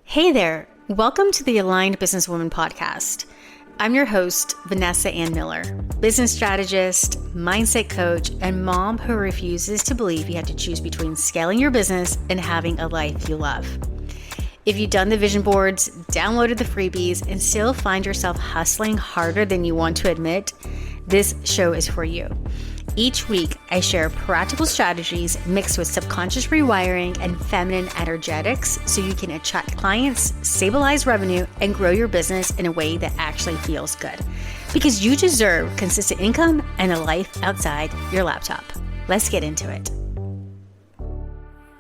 Hey there, welcome to the Aligned Businesswoman podcast. I'm your host, Vanessa Miller, business strategist, mindset coach, and mom who refuses to believe you have to choose between scaling your business and having a life you love. If you've done the vision boards, downloaded the freebies, and still find yourself hustling harder than you want to admit, this show is for you. Each week, I share practical strategies mixed with subconscious rewiring and feminine energetics so you can attract clients, stabilize revenue, and grow your business in a way that actually feels good. Because you deserve consistent income and a life outside your laptop. Let's get into it.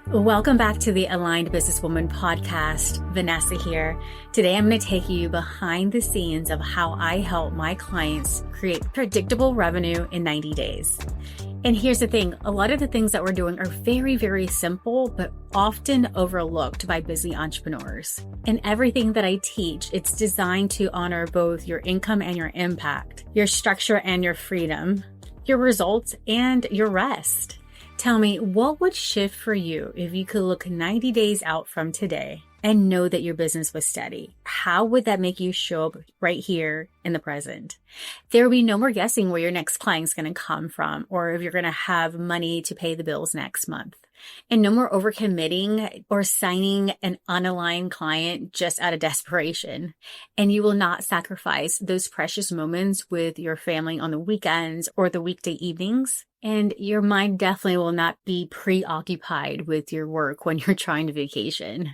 Welcome back to the Aligned Businesswoman podcast. Vanessa here. Today, I'm going to take you behind the scenes of how I help my clients create predictable revenue in 90 days. And here's the thing, a lot of the things that we're doing are very, very simple, but often overlooked by busy entrepreneurs. And everything that I teach, it's designed to honor both your income and your impact, your structure and your freedom, your results and your rest. Tell me, what would shift for you if you could look 90 days out from today and know that your business was steady? How would that make you show up right here in the present? There will be no more guessing where your next client's going to come from or if you're going to have money to pay the bills next month. And no more overcommitting or signing an unaligned client just out of desperation. And you will not sacrifice those precious moments with your family on the weekends or the weekday evenings. And your mind definitely will not be preoccupied with your work when you're trying to vacation.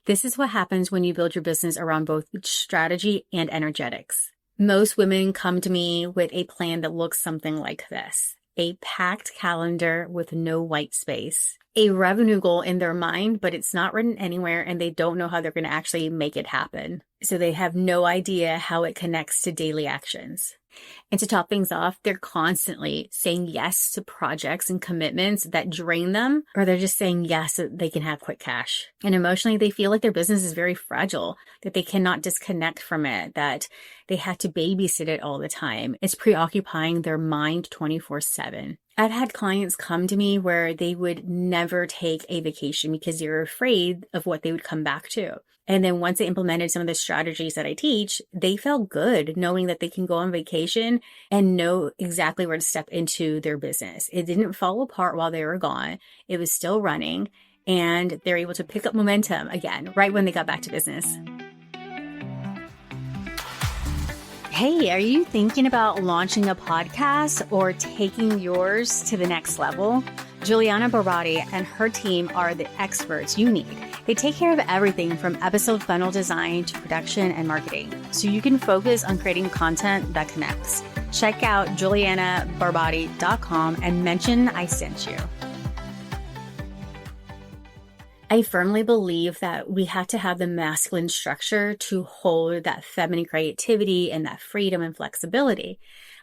This is what happens when you build your business around both strategy and energetics. Most women come to me with a plan that looks something like this: a packed calendar with no white space, a revenue goal in their mind, but it's not written anywhere and they don't know how they're going to actually make it happen. So they have no idea how it connects to daily actions. And to top things off, they're constantly saying yes to projects and commitments that drain them, or they're just saying yes so they can have quick cash. And emotionally, they feel like their business is very fragile, that they cannot disconnect from it, that they have to babysit it all the time. It's preoccupying their mind 24/7. I've had clients come to me where they would never take a vacation because they're afraid of what they would come back to. And then once they implemented some of the strategies that I teach, they felt good knowing that they can go on vacation and know exactly where to step into their business. It didn't fall apart while they were gone. It was still running, and they're able to pick up momentum again right when they got back to business. Hey, are you thinking about launching a podcast or taking yours to the next level? Juliana Barbati and her team are the experts you need. They take care of everything from episode funnel design to production and marketing, so you can focus on creating content that connects. Check out julianabarbati.com and mention I sent you. I firmly believe that we have to have the masculine structure to hold that feminine creativity and that freedom and flexibility.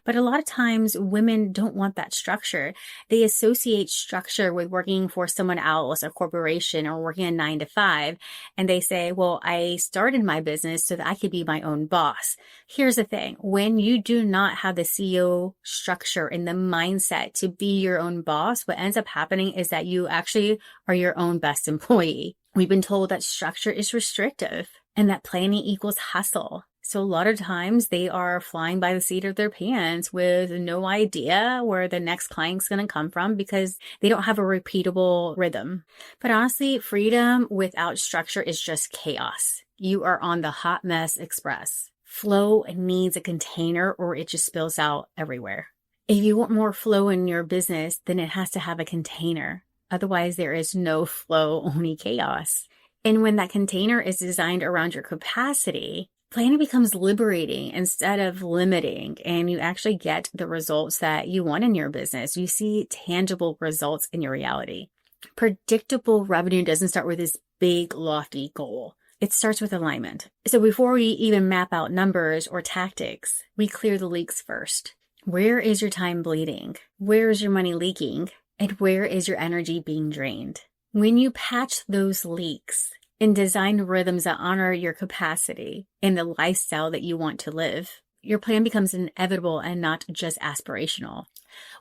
But a lot of times women don't want that structure. They associate structure with working for someone else, a corporation, or working a 9-to-5. And they say, well, I started my business so that I could be my own boss. Here's the thing. When you do not have the CEO structure and the mindset to be your own boss, what ends up happening is that you actually are your own best employee. We've been told that structure is restrictive and that planning equals hustle. So a lot of times they are flying by the seat of their pants with no idea where the next client's going to come from because they don't have a repeatable rhythm. But honestly, freedom without structure is just chaos. You are on the hot mess express. Flow needs a container or it just spills out everywhere. If you want more flow in your business, then it has to have a container. Otherwise, there is no flow, only chaos. And when that container is designed around your capacity, planning becomes liberating instead of limiting, and you actually get the results that you want in your business. You see tangible results in your reality. Predictable revenue doesn't start with this big, lofty goal. It starts with alignment. So before we even map out numbers or tactics, we clear the leaks first. Where is your time bleeding? Where is your money leaking? And where is your energy being drained? When you patch those leaks and design rhythms that honor your capacity and the lifestyle that you want to live, your plan becomes inevitable and not just aspirational.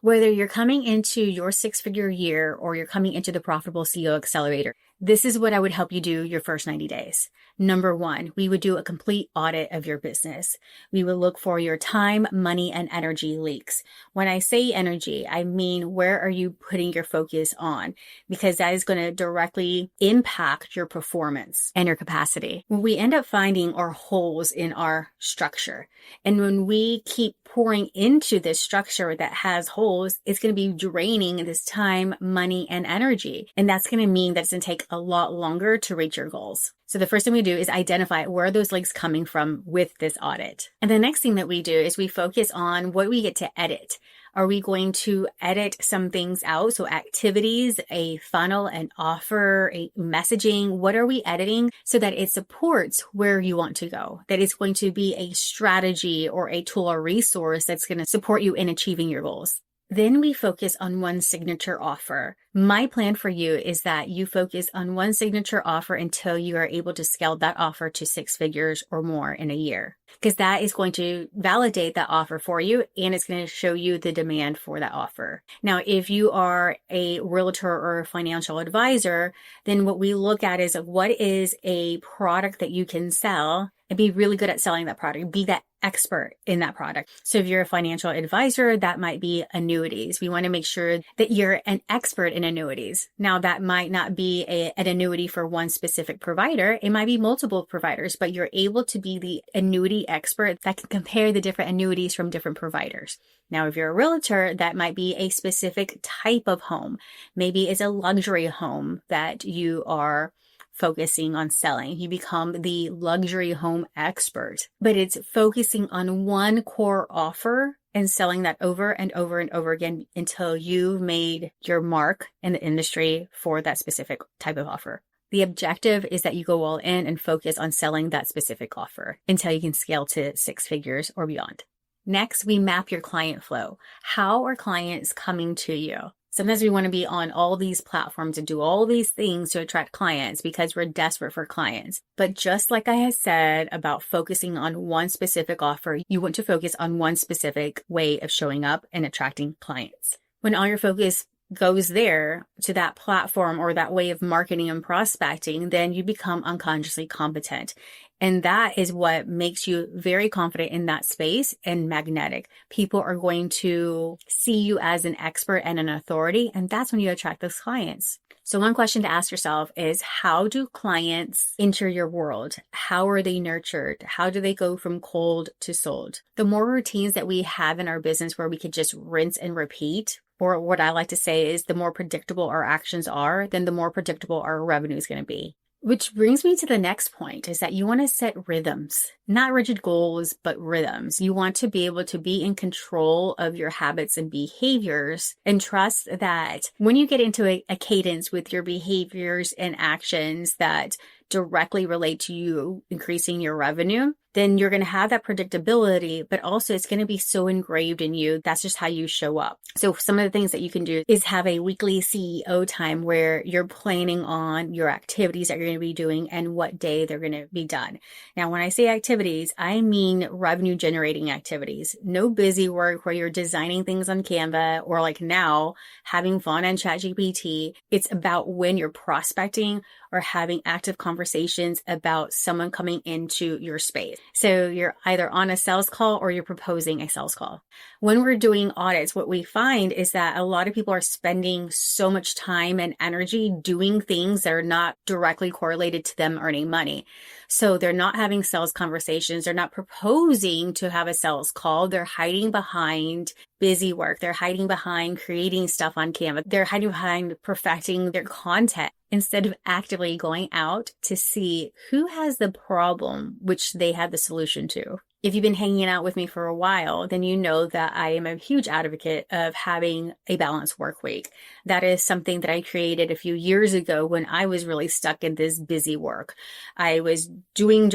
Whether you're coming into your 6-figure year or you're coming into the Profitable CEO Accelerator, This is what I would help you do your first 90 days. Number one, we would do a complete audit of your business. We would look for your time, money, and energy leaks. When I say energy, I mean, where are you putting your focus on? Because that is going to directly impact your performance and your capacity. We end up finding our holes in our structure. And when we keep pouring into this structure that has holes, it's going to be draining this time, money, and energy. And that's going to mean that it's going to take a lot longer to reach your goals. So the first thing we do is identify where are those leaks coming from with this audit. And the next thing that we do is we focus on what we get to edit. Are we going to edit some things out? So activities, a funnel, an offer, a messaging, what are we editing so that it supports where you want to go? That it's going to be a strategy or a tool or resource that's going to support you in achieving your goals. Then we focus on one signature offer. My plan for you is that you focus on one signature offer until you are able to scale that offer to 6 figures or more in a year, because that is going to validate that offer for you and it's going to show you the demand for that offer. Now, if you are a realtor or a financial advisor, then what we look at is what is a product that you can sell and be really good at selling that product, be that expert in that product. So if you're a financial advisor, that might be annuities. We want to make sure that you're an expert in annuities. Now, that might not be an annuity for one specific provider. It might be multiple providers, but you're able to be the annuity expert that can compare the different annuities from different providers. Now, if you're a realtor, that might be a specific type of home. Maybe it's a luxury home that you are focusing on selling. You become the luxury home expert, but it's focusing on one core offer and selling that over and over and over again until you've made your mark in the industry for that specific type of offer. The objective is that you go all in and focus on selling that specific offer until you can scale to 6 figures or beyond. Next, we map your client flow. How are clients coming to you? Sometimes we want to be on all these platforms and do all these things to attract clients because we're desperate for clients. But just like I had said about focusing on one specific offer, you want to focus on one specific way of showing up and attracting clients. When all your focus goes there to that platform or that way of marketing and prospecting, then you become unconsciously competent. And that is what makes you very confident in that space and magnetic. People are going to see you as an expert and an authority, and that's when you attract those clients. So one question to ask yourself is, how do clients enter your world? How are they nurtured? How do they go from cold to sold? The more routines that we have in our business where we could just rinse and repeat, or what I like to say is the more predictable our actions are, then the more predictable our revenue is going to be. Which brings me to the next point is that you want to set rhythms, not rigid goals, but rhythms. You want to be able to be in control of your habits and behaviors and trust that when you get into a cadence with your behaviors and actions that directly relate to you increasing your revenue, then you're going to have that predictability, but also it's going to be so engraved in you. That's just how you show up. So some of the things that you can do is have a weekly CEO time where you're planning on your activities that you're going to be doing and what day they're going to be done. Now, when I say activities, I mean revenue generating activities. No busy work where you're designing things on Canva or like now having fun on ChatGPT. It's about when you're prospecting or having active conversations about someone coming into your space. So you're either on a sales call or you're proposing a sales call. When we're doing audits, what we find is that a lot of people are spending so much time and energy doing things that are not directly correlated to them earning money. So they're not having sales conversations. They're not proposing to have a sales call. They're hiding behind busy work. They're hiding behind creating stuff on Canva. They're hiding behind perfecting their content instead of actively going out to see who has the problem, which they have the solution to. If you've been hanging out with me for a while, then you know that I am a huge advocate of having a balanced work week. That is something that I created a few years ago when I was really stuck in this busy work. I was doing,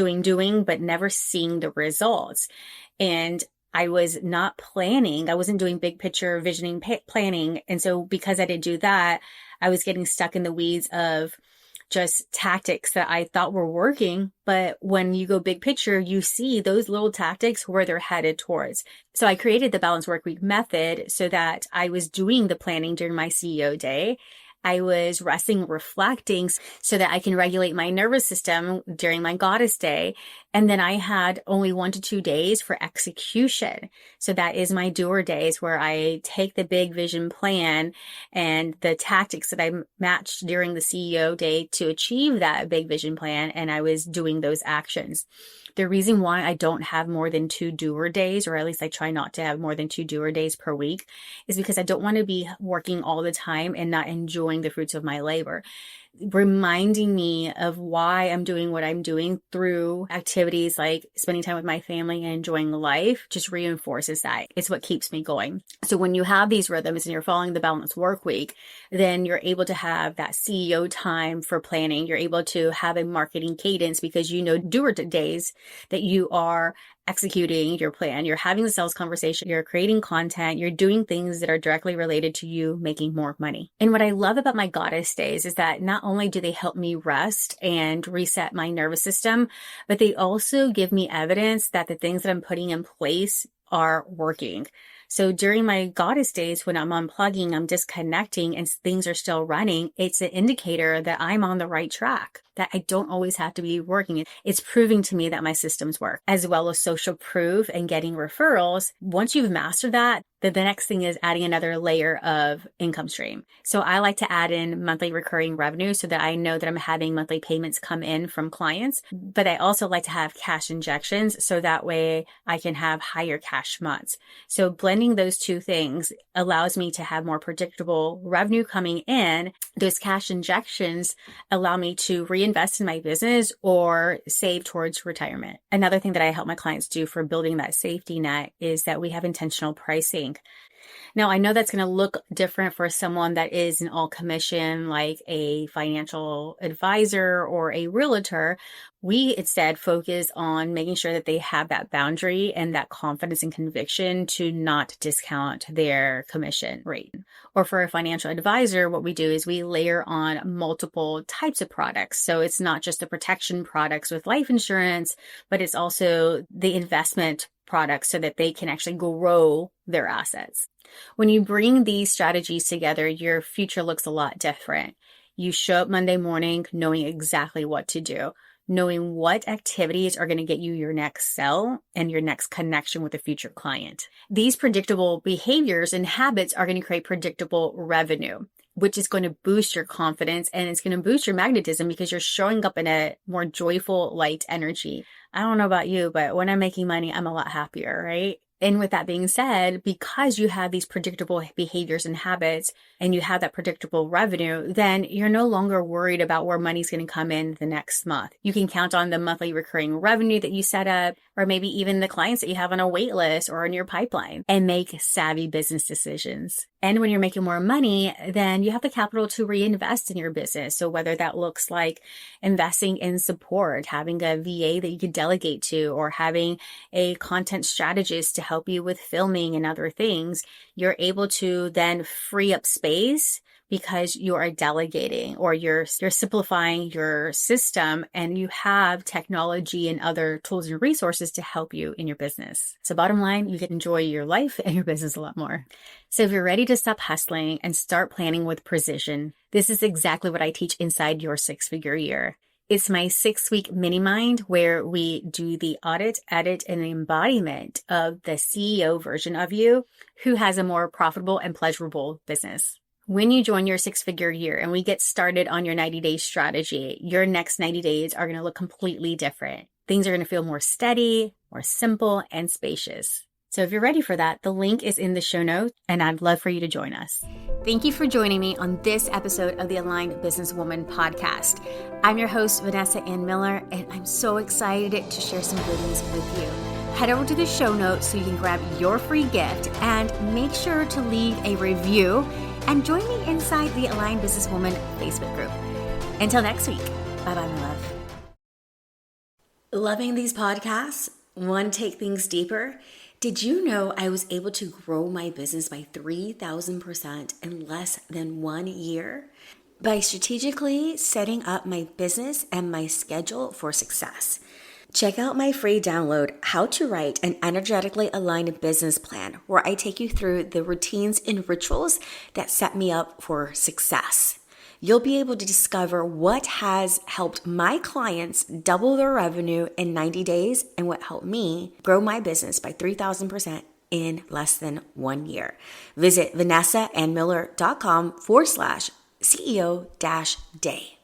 but never seeing the results. And I was not planning. I wasn't doing big picture visioning planning. And so because I didn't do that, I was getting stuck in the weeds of just tactics that I thought were working. But when you go big picture, you see those little tactics where they're headed towards. So I created the balanced work week method so that I was doing the planning during my CEO day. I was resting, reflecting so that I can regulate my nervous system during my goddess day. And then I had only 1 to 2 days for execution. So that is my doer days where I take the big vision plan and the tactics that I matched during the CEO day to achieve that big vision plan. And I was doing those actions. The reason why I don't have more than 2 doer days, or at least I try not to have more than 2 doer days per week, is because I don't want to be working all the time and not enjoying the fruits of my labor. Reminding me of why I'm doing what I'm doing through activities like spending time with my family and enjoying life just reinforces that. It's what keeps me going. So when you have these rhythms and you're following the balanced work week, then you're able to have that CEO time for planning. You're able to have a marketing cadence because you know doer days that you are executing your plan. You're having the sales conversation. You're creating content. You're doing things that are directly related to you making more money. And what I love about my goddess days is that not only do they help me rest and reset my nervous system, but they also give me evidence that the things that I'm putting in place are working. So during my goddess days, when I'm unplugging, I'm disconnecting and things are still running, it's an indicator that I'm on the right track, that I don't always have to be working. It's proving to me that my systems work, as well as social proof and getting referrals. Once you've mastered that, then the next thing is adding another layer of income stream. So I like to add in monthly recurring revenue so that I know that I'm having monthly payments come in from clients. But I also like to have cash injections so that way I can have higher cash months. So blending those two things allows me to have more predictable revenue coming in. Those cash injections allow me to reinvest in my business or save towards retirement. Another thing that I help my clients do for building that safety net is that we have intentional pricing. Now, I know that's going to look different for someone that is an all commission, like a financial advisor or a realtor. We instead focus on making sure that they have that boundary and that confidence and conviction to not discount their commission rate. Or for a financial advisor, what we do is we layer on multiple types of products. So it's not just the protection products with life insurance, but it's also the investment products so that they can actually grow their assets. When you bring these strategies together, your future looks a lot different. You show up Monday morning knowing exactly what to do, knowing what activities are going to get you your next sell and your next connection with a future client. These predictable behaviors and habits are going to create predictable revenue, which is going to boost your confidence and it's going to boost your magnetism because you're showing up in a more joyful, light energy. I don't know about you, but when I'm making money, I'm a lot happier, right? And with that being said, because you have these predictable behaviors and habits and you have that predictable revenue, then you're no longer worried about where money's going to come in the next month. You can count on the monthly recurring revenue that you set up, or maybe even the clients that you have on a wait list or in your pipeline, and make savvy business decisions. And when you're making more money, then you have the capital to reinvest in your business. So whether that looks like investing in support, having a VA that you can delegate to, or having a content strategist to help you with filming and other things, you're able to then free up space because you are delegating or you're simplifying your system and you have technology and other tools and resources to help you in your business. So bottom line, you can enjoy your life and your business a lot more. So if you're ready to stop hustling and start planning with precision, this is exactly what I teach inside your 6-figure year. It's my 6-week mini mind where we do the audit, edit, and embodiment of the CEO version of you who has a more profitable and pleasurable business. When you join your 6-figure year and we get started on your 90-day strategy, your next 90 days are going to look completely different. Things are going to feel more steady, more simple, and spacious. So if you're ready for that, the link is in the show notes, and I'd love for you to join us. Thank you for joining me on this episode of the Aligned Businesswoman podcast. I'm your host, Vanessa Ann Miller, and I'm so excited to share some goodies with you. Head over to the show notes so you can grab your free gift and make sure to leave a review and join me inside the Aligned Businesswoman Facebook group. Until next week, bye-bye, my love. Loving these podcasts? Want to take things deeper? Did you know I was able to grow my business by 3,000% in less than 1 year? By strategically setting up my business and my schedule for success. Check out my free download, How to Write an Energetically Aligned Business Plan, where I take you through the routines and rituals that set me up for success. You'll be able to discover what has helped my clients double their revenue in 90 days and what helped me grow my business by 3,000% in less than 1 year. Visit vanessaandmiller.com/CEO-day.